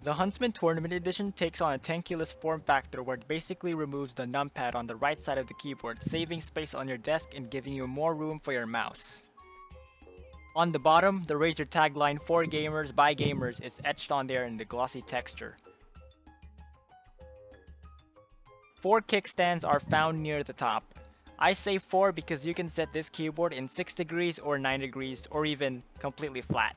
The Huntsman Tournament Edition takes on a tankuless form factor where it basically removes the numpad on the right side of the keyboard, saving space on your desk and giving you more room for your mouse. On the bottom, the Razer tagline "For Gamers by Gamers" is etched on there in the glossy texture. 4 kickstands are found near the top. I say 4 because you can set this keyboard in 6 degrees or 9 degrees or even completely flat.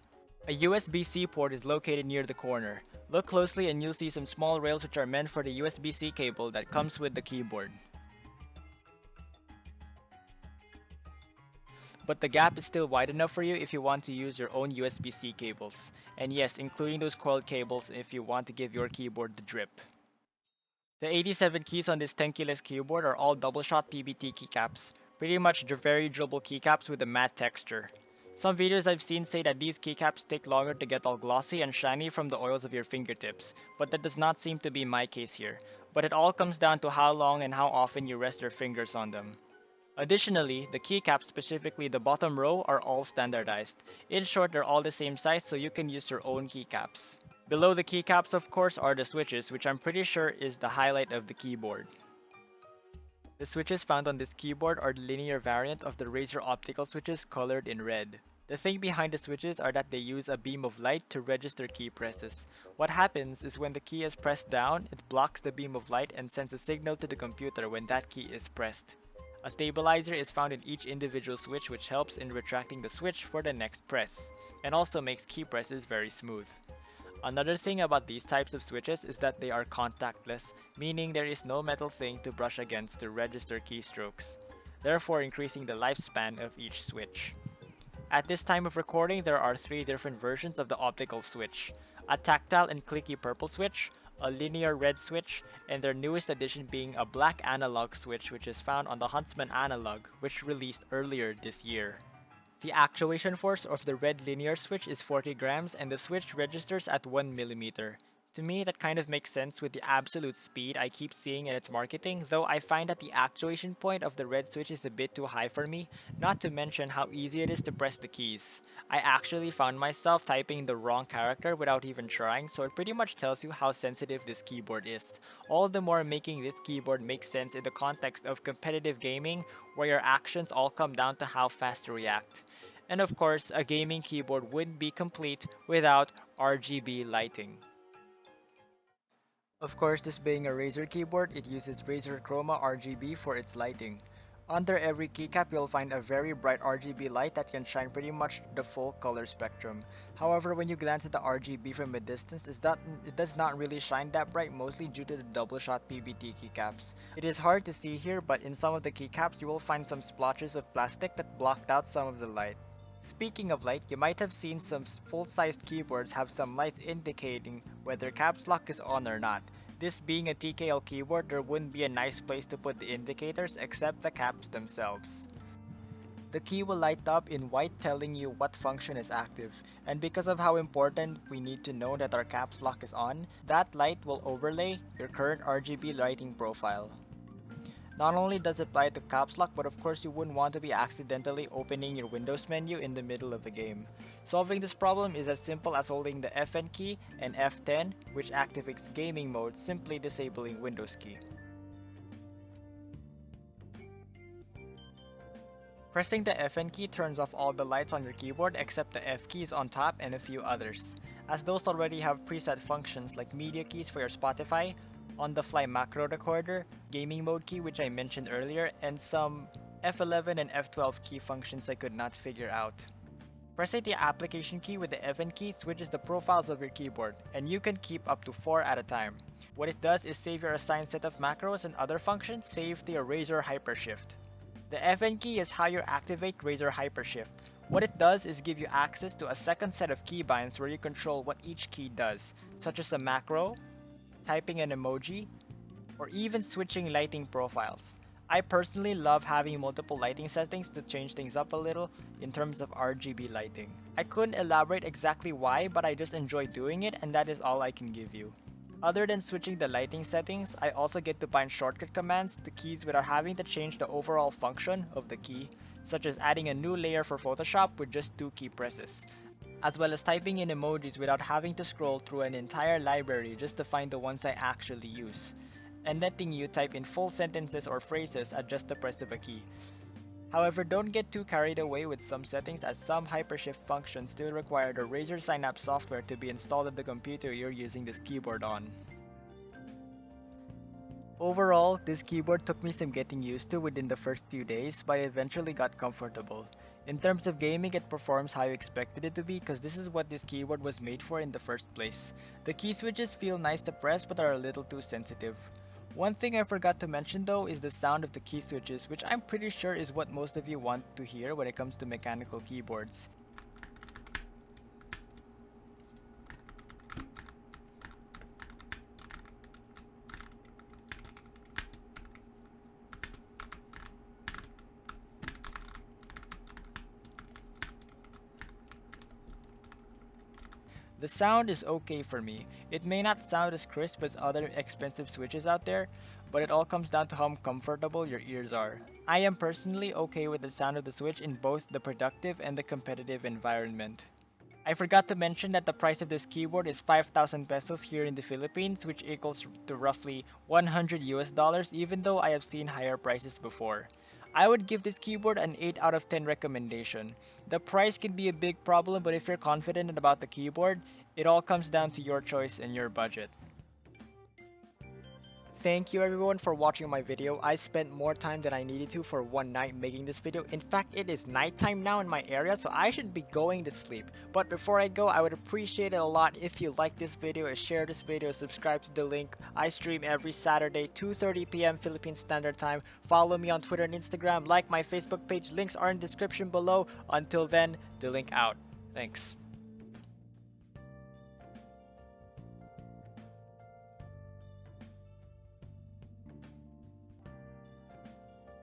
A USB-C port is located near the corner. Look closely and you'll see some small rails which are meant for the USB-C cable that comes with the keyboard. But the gap is still wide enough for you if you want to use your own USB-C cables. And yes, including those coiled cables if you want to give your keyboard the drip. The 87 keys on this tankuless keyboard are all double-shot PBT keycaps, pretty much very durable keycaps with a matte texture. Some videos I've seen say that these keycaps take longer to get all glossy and shiny from the oils of your fingertips, but that does not seem to be my case here. But it all comes down to how long and how often you rest your fingers on them. Additionally, the keycaps, specifically the bottom row, are all standardized. In short, they're all the same size so you can use your own keycaps. Below the keycaps, of course, are the switches, which I'm pretty sure is the highlight of the keyboard. The switches found on this keyboard are the linear variant of the Razer optical switches colored in red. The thing behind the switches are that they use a beam of light to register key presses. What happens is when the key is pressed down, it blocks the beam of light and sends a signal to the computer when that key is pressed. A stabilizer is found in each individual switch which helps in retracting the switch for the next press, and also makes key presses very smooth. Another thing about these types of switches is that they are contactless, meaning there is no metal thing to brush against to register keystrokes, therefore increasing the lifespan of each switch. At this time of recording, there are 3 different versions of the optical switch: a tactile and clicky purple switch, a linear red switch, and their newest addition being a black analog switch which is found on the Huntsman analog, which released earlier this year. The actuation force of the red linear switch is 40 grams and the switch registers at 1 mm. To me, that kind of makes sense with the absolute speed I keep seeing in its marketing, though I find that the actuation point of the red switch is a bit too high for me, not to mention how easy it is to press the keys. I actually found myself typing the wrong character without even trying, so it pretty much tells you how sensitive this keyboard is. All the more making this keyboard make sense in the context of competitive gaming, where your actions all come down to how fast you react. And of course, a gaming keyboard wouldn't be complete without RGB lighting. Of course, this being a Razer keyboard, it uses Razer Chroma RGB for its lighting. Under every keycap, you'll find a very bright RGB light that can shine pretty much the full color spectrum. However, when you glance at the RGB from a distance, it does not really shine that bright, mostly due to the double-shot PBT keycaps. It is hard to see here, but in some of the keycaps, you will find some splotches of plastic that blocked out some of the light. Speaking of light, you might have seen some full-sized keyboards have some lights indicating whether caps lock is on or not. This being a TKL keyboard, there wouldn't be a nice place to put the indicators except the caps themselves. The key will light up in white telling you what function is active, and because of how important we need to know that our caps lock is on, that light will overlay your current RGB lighting profile. Not only does it apply to caps lock, but of course you wouldn't want to be accidentally opening your Windows menu in the middle of a game. Solving this problem is as simple as holding the FN key and F10, which activates gaming mode, simply disabling Windows key. Pressing the FN key turns off all the lights on your keyboard except the F keys on top and a few others, as those already have preset functions like media keys for your Spotify, on-the-fly macro recorder, gaming mode key which I mentioned earlier, and some F11 and F12 key functions I could not figure out. Pressing the application key with the FN key switches the profiles of your keyboard, and you can keep up to 4 at a time. What it does is save your assigned set of macros and other functions saved to your Razer Hypershift. The FN key is how you activate Razer Hypershift. What it does is give you access to a second set of keybinds where you control what each key does, such as a macro, typing an emoji, or even switching lighting profiles. I personally love having multiple lighting settings to change things up a little in terms of RGB lighting. I couldn't elaborate exactly why, but I just enjoy doing it, and that is all I can give you. Other than switching the lighting settings, I also get to find shortcut commands to keys without having to change the overall function of the key, such as adding a new layer for Photoshop with just 2 key presses. as well as typing in emojis without having to scroll through an entire library just to find the ones I actually use, and letting you type in full sentences or phrases at just the press of a key. However, don't get too carried away with some settings, as some hypershift functions still require the Razer Synapse software to be installed on the computer you're using this keyboard on. Overall, this keyboard took me some getting used to within the first few days, but I eventually got comfortable. In terms of gaming, it performs how you expected it to be, because this is what this keyboard was made for in the first place. The key switches feel nice to press but are a little too sensitive. One thing I forgot to mention though is the sound of the key switches, which I'm pretty sure is what most of you want to hear when it comes to mechanical keyboards. The sound is okay for me. It may not sound as crisp as other expensive switches out there, but it all comes down to how comfortable your ears are. I am personally okay with the sound of the Switch in both the productive and the competitive environment. I forgot to mention that the price of this keyboard is 5,000 pesos here in the Philippines, which equals to roughly 100 US dollars, even though I have seen higher prices before. I would give this keyboard an 8 out of 10 recommendation. The price can be a big problem, but if you're confident about the keyboard, it all comes down to your choice and your budget. Thank you everyone for watching my video. I spent more time than I needed to for one night making this video. In fact, it is nighttime now in my area, so I should be going to sleep. But before I go, I would appreciate it a lot if you like this video, share this video, subscribe to the link. I stream every Saturday, 2:30 p.m. Philippine Standard Time. Follow me on Twitter and Instagram, like my Facebook page, links are in the description below. Until then, the link out. Thanks.